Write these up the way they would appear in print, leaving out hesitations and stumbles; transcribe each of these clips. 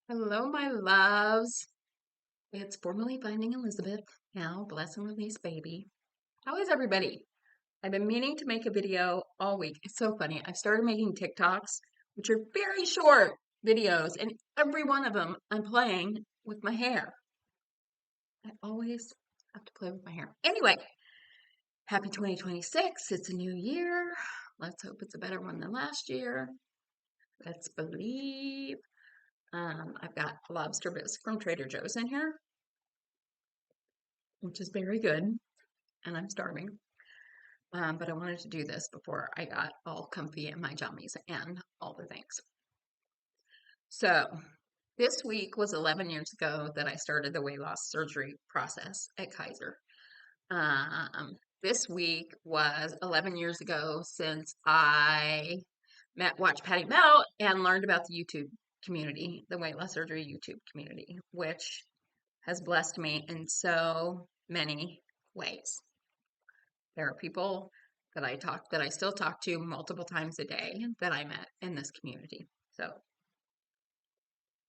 Hello, my loves. It's formally Finding Elizabeth, now Bless and Release Baby. How is everybody? I've been meaning to make a video all week. It's so funny. I started making TikToks, which are very short videos, and every one of them I'm playing with my hair. I always have to play with my hair. Anyway, happy 2026. It's a new year. Let's hope it's a better one than last year. Let's believe. I've got lobster bisque from Trader Joe's in here, which is very good, and I'm starving. But I wanted to do this before I got all comfy in my jammies and all the things. So this week was 11 years ago that I started the weight loss surgery process at Kaiser. This week was 11 years ago since I watched Patty Melt and learned about the YouTube community, the weight loss surgery YouTube community, which has blessed me in so many ways. There are people that I still talk to multiple times a day that I met in this community. So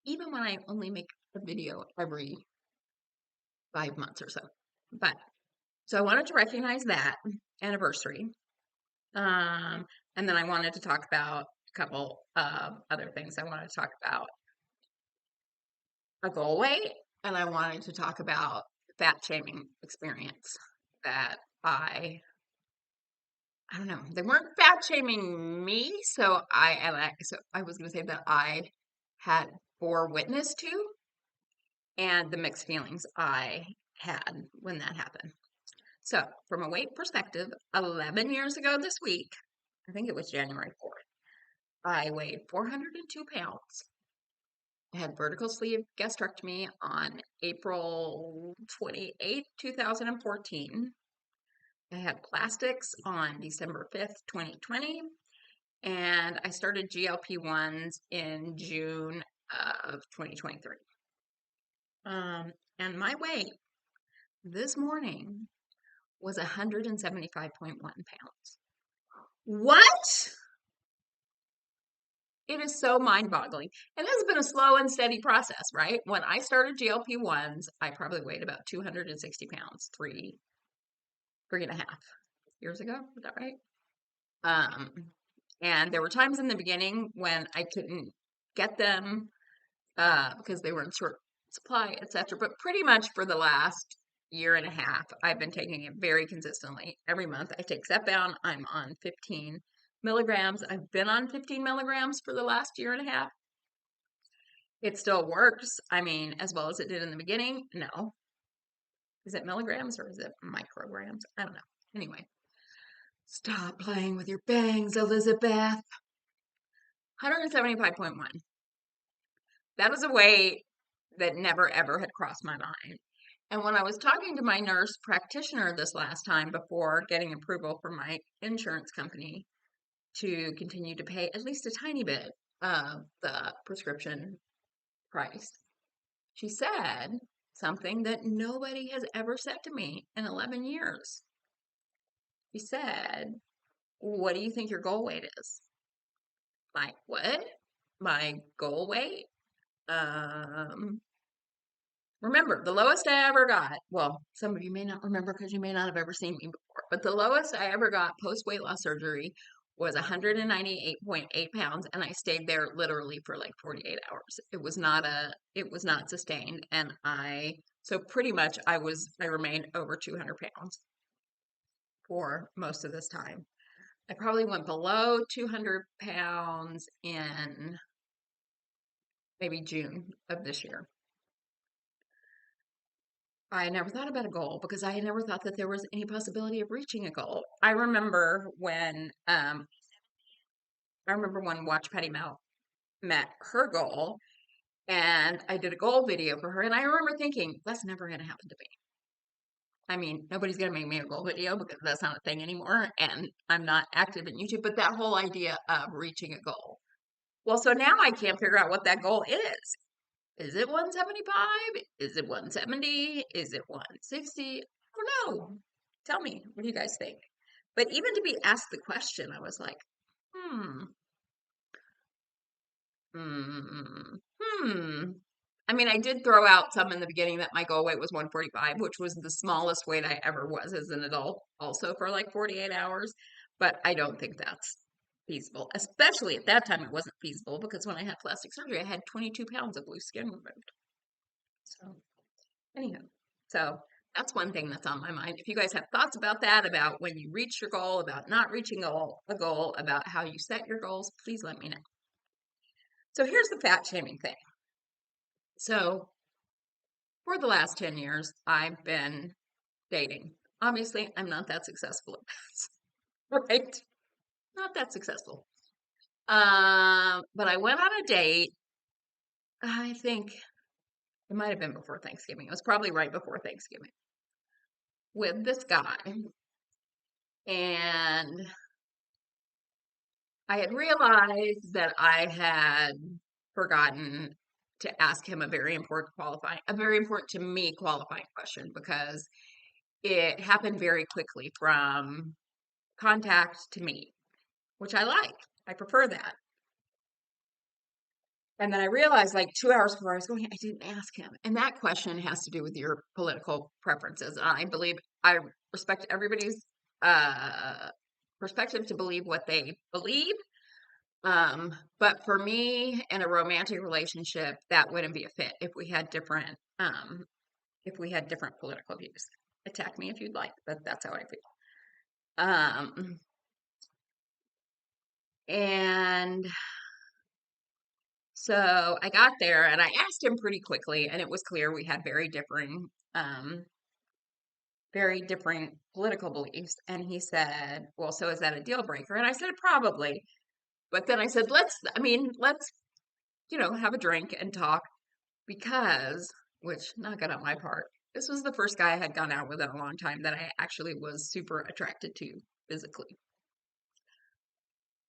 even when I only make a video every 5 months or so. But so I wanted to recognize that anniversary. Um, and then I wanted to talk about a couple of other things. I wanted to talk about a goal weight, and I wanted to talk about fat shaming experience that I don't know. They weren't fat shaming me, so I was going to say that I had bore witness to, and the mixed feelings I had when that happened. So, from a weight perspective, 11 years ago this week, I think it was January 4th, I weighed 402 pounds. I had vertical sleeve gastrectomy on April 28th, 2014. I had plastics on December 5th, 2020. And I started GLP-1s in June of 2023. And my weight this morning was 175.1 pounds. What? It is so mind-boggling. And this has been a slow and steady process, right? When I started GLP-1s, I probably weighed about 260 pounds, three and a half years ago. Is that right? Um, and there were times in the beginning when I couldn't get them because they were in short supply, etc. But pretty much for the last year and a half, I've been taking it very consistently. Every month I take Zepbound. I'm on 15 milligrams. I've been on 15 milligrams for the last year and a half. It still works. I mean, as well as it did in the beginning. No. Is it milligrams or is it micrograms? I don't know. Anyway, stop playing with your bangs, Elizabeth. 175.1. That was a weight that never ever had crossed my mind. And when I was talking to my nurse practitioner this last time before getting approval from my insurance company to continue to pay at least a tiny bit of the prescription price, she said something that nobody has ever said to me in 11 years. She said, "What do you think your goal weight is?" Like, what? My goal weight? Um, Remember, the lowest I ever got, well, some of you may not remember because you may not have ever seen me before, but the lowest I ever got post weight loss surgery was 198.8 pounds, and I stayed there literally for like 48 hours. It was not sustained, and so pretty much I remained over 200 pounds for most of this time. I probably went below 200 pounds in maybe June of this year. I never thought about a goal because I never thought that there was any possibility of reaching a goal. I remember when Watch Patty Melt met her goal, and I did a goal video for her, and I remember thinking that's never going to happen to me. I mean, nobody's going to make me a goal video because that's not a thing anymore, and I'm not active in YouTube. But that whole idea of reaching a goal. Well, so now I can't figure out what that goal is. Is it 175? Is it 170? Is it 160? I don't know. Tell me, what do you guys think? But even to be asked the question, I was like, hmm, hmm, hmm. I mean, I did throw out some in the beginning that my goal weight was 145, which was the smallest weight I ever was as an adult, also for like 48 hours. But I don't think that's feasible, especially at that time. It wasn't feasible because when I had plastic surgery, I had 22 pounds of loose skin removed. So, anyhow, so that's one thing that's on my mind. If you guys have thoughts about that, about when you reach your goal, about not reaching a goal, about how you set your goals, please let me know. So here's the fat shaming thing. So for the last 10 years, I've been dating. Obviously, I'm not that successful at this, right? Not that successful. But I went on a date. I think it might have been before Thanksgiving. It was probably right before Thanksgiving with this guy. And I had realized that I had forgotten to ask him a very important to me qualifying question because it happened very quickly from contact to meet, which I like. I prefer that. And then I realized like 2 hours before I was going, I didn't ask him. And that question has to do with your political preferences. And I believe I respect everybody's uh, perspective to believe what they believe. But for me in a romantic relationship, that wouldn't be a fit if we had different political views. Attack me if you'd like, but that's how I feel. And so I got there and I asked him pretty quickly, and it was clear we had very different political beliefs. And he said, well, so is that a deal breaker? And I said, probably. But then I said, let's, have a drink and talk because, which not good on my part, this was the first guy I had gone out with in a long time that I actually was super attracted to physically.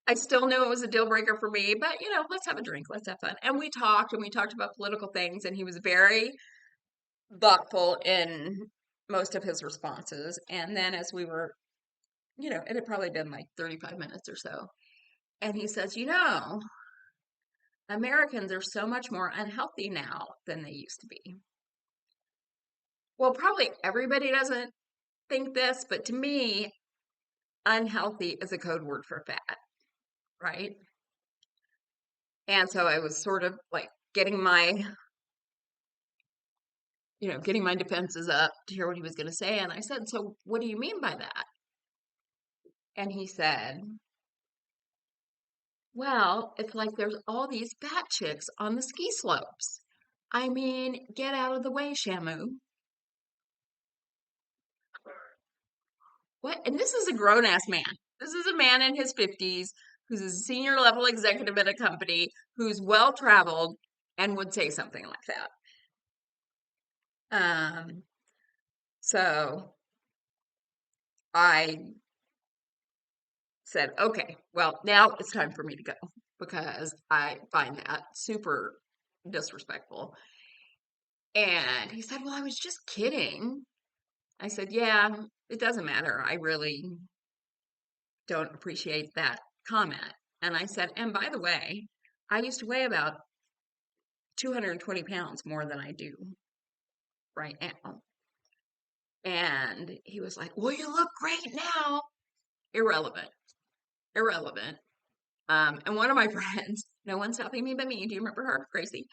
I still knew it was a deal breaker for me, but let's have a drink, let's have fun. And we talked about political things, and he was very thoughtful in most of his responses. And then as we were, it had probably been like 35 minutes or so. And he says, Americans are so much more unhealthy now than they used to be. Well, probably everybody doesn't think this, but to me, unhealthy is a code word for fat, right? And so I was sort of like getting my defenses up to hear what he was going to say. And I said, so what do you mean by that? And he said, well, it's like there's all these fat chicks on the ski slopes. I mean, get out of the way, Shamu. What? And this is a grown ass man. This is a man in his 50s who's a senior level executive at a company who's well traveled and would say something like that. So I said, okay, well, now it's time for me to go because I find that super disrespectful. And he said, well, I was just kidding. I said, yeah, it doesn't matter. I really don't appreciate that comment. And I said, and by the way, I used to weigh about 220 pounds more than I do right now. And he was like, well, you look great now. Irrelevant. Irrelevant. And one of my friends, no one's stopping me but me, do you remember her, Gracie,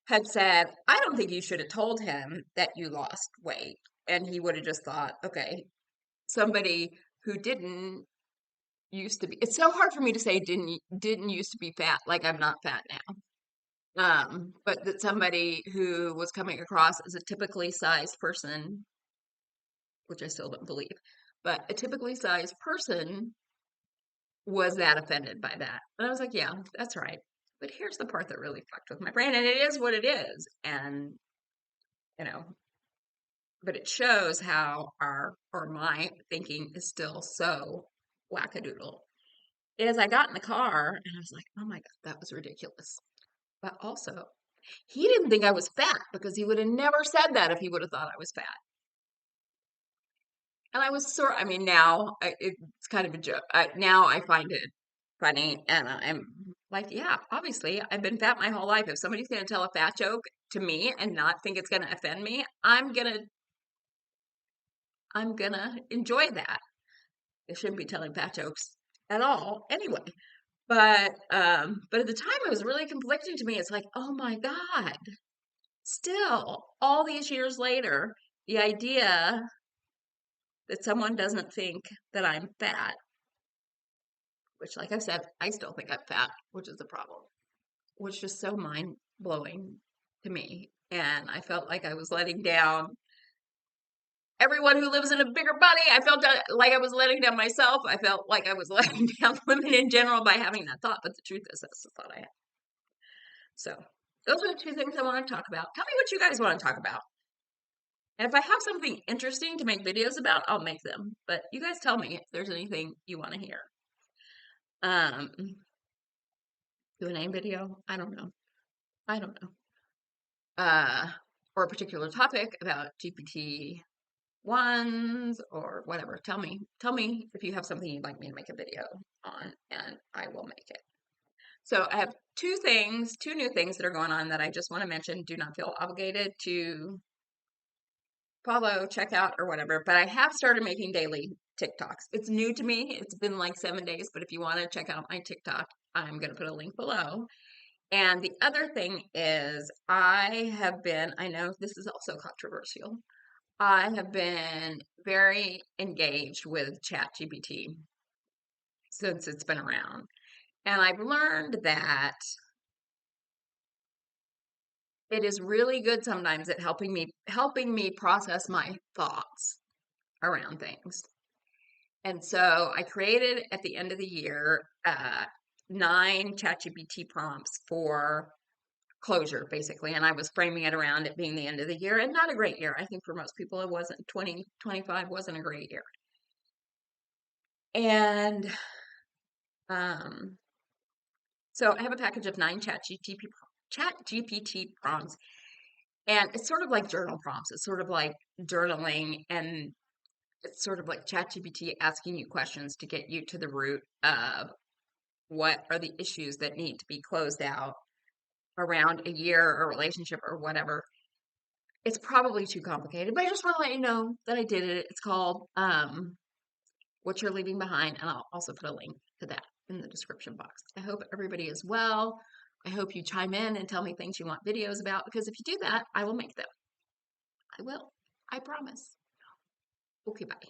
had said, I don't think you should have told him that you lost weight. And he would have just thought, okay, somebody who didn't used to be, it's so hard for me to say didn't used to be fat, like I'm not fat now. But that somebody who was coming across as a typically sized person, which I still don't believe, but a typically sized person was that offended by that. And I was like, yeah, that's right. But here's the part that really fucked with my brain, and it is what it is. And, you know, but it shows how my thinking is still so wackadoodle. As I got in the car and I was like, oh my God, that was ridiculous. But also, he didn't think I was fat because he would have never said that if he would have thought I was fat. And I was sort I mean, now it's kind of a joke. Now I find it funny. And I'm like, yeah, obviously, I've been fat my whole life. If somebody's going to tell a fat joke to me and not think it's going to offend me, I'm gonna enjoy that. They shouldn't be telling fat jokes at all anyway. But at the time it was really conflicting to me. It's like, oh my God, still all these years later, the idea that someone doesn't think that I'm fat, which like I said, I still think I'm fat, which is a problem, was just so mind blowing to me. And I felt like I was letting down everyone who lives in a bigger body. I felt like I was letting down myself. I felt like I was letting down women in general by having that thought. But the truth is, that's the thought I had. So those are the two things I want to talk about. Tell me what you guys want to talk about. And if I have something interesting to make videos about, I'll make them. But you guys tell me if there's anything you want to hear. Um, Q&A video? I don't know. I don't know. Or a particular topic about GPT ones or whatever. Tell me if you have something you'd like me to make a video on, and I will make it. So I have two new things that are going on that I just want to mention. Do not feel obligated to follow, check out, or whatever, but I have started making daily TikToks. It's new to me. It's been like 7 days, but if you want to check out my TikTok, I'm going to put a link below. And the other thing is I know this is also controversial. I have been very engaged with ChatGPT since it's been around. And I've learned that it is really good sometimes at helping me process my thoughts around things. And so I created at the end of the year 9 ChatGPT prompts for closure, basically. And I was framing it around it being the end of the year, and not a great year. I think for most people it wasn't. 2025 wasn't a great year. And um, so I have a package of 9 ChatGPT prompts, and it's sort of like journal prompts. It's sort of like journaling, and it's sort of like ChatGPT asking you questions to get you to the root of what are the issues that need to be closed out around a year or relationship or whatever. It's probably too complicated, but I just want to let you know that I did it. It's called What You're Leaving Behind, and I'll also put a link to that in the description box. I hope everybody is well. I hope you chime in and tell me things you want videos about, because if you do that, I will make them. I will. I promise. Okay, bye.